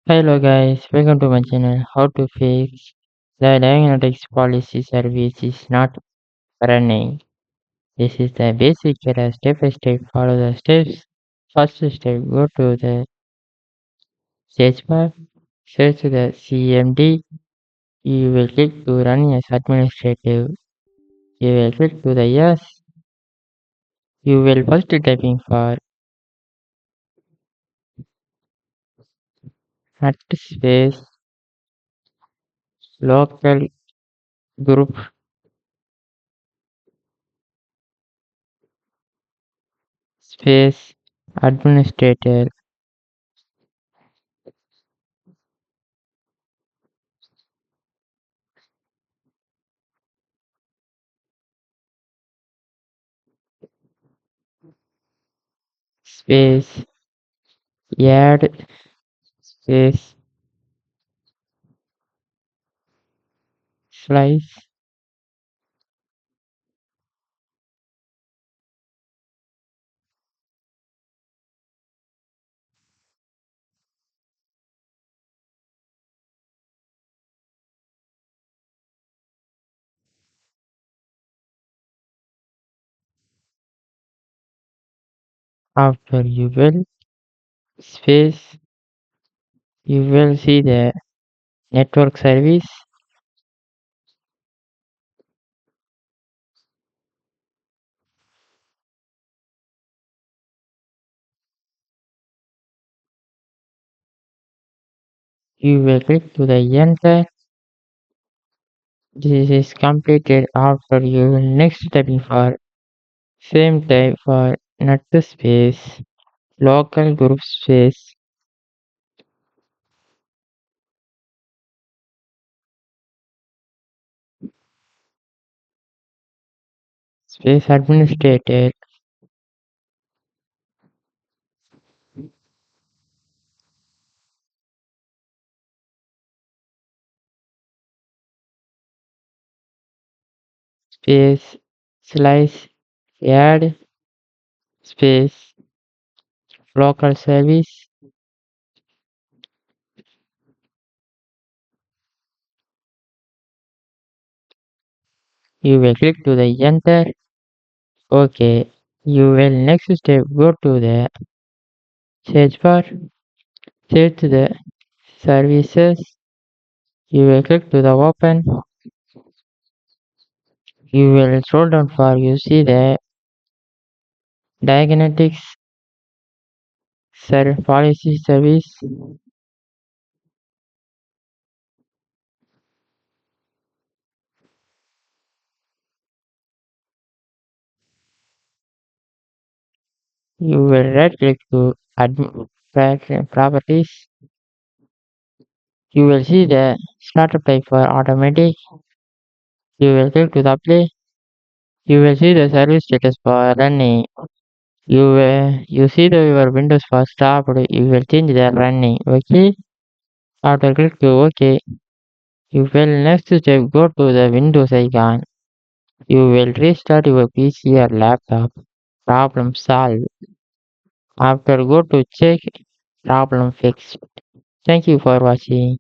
Hello guys, welcome to my channel. How to fix the Diagnostics Policy Service is not running. This is the basic error. Step by step. Follow the steps. First step, go to the search bar, search the CMD. You will click to run as administrative. You will click to the yes. You will first typing for at space local group space administrator space add space slice. After you will space, you will see the network service you will click to the enter. This is completed. After you will next typing for same type for net space local group space administrator space slice add space local service. You will click to the enter. Okay, you will next step go to the search bar, search the services. You will click to the open. You will scroll down for you see the Diagnostics Policy Service. You will right click to properties. You will see the startup type for automatic. You will click to the apply. You will see the service status for running. You see the your Windows for stopped. You will change the running. Okay. After click to OK. You will next step go to the Windows icon. You will restart your PC or laptop. Problem solved. After go to check problem fixed. Thank you for watching.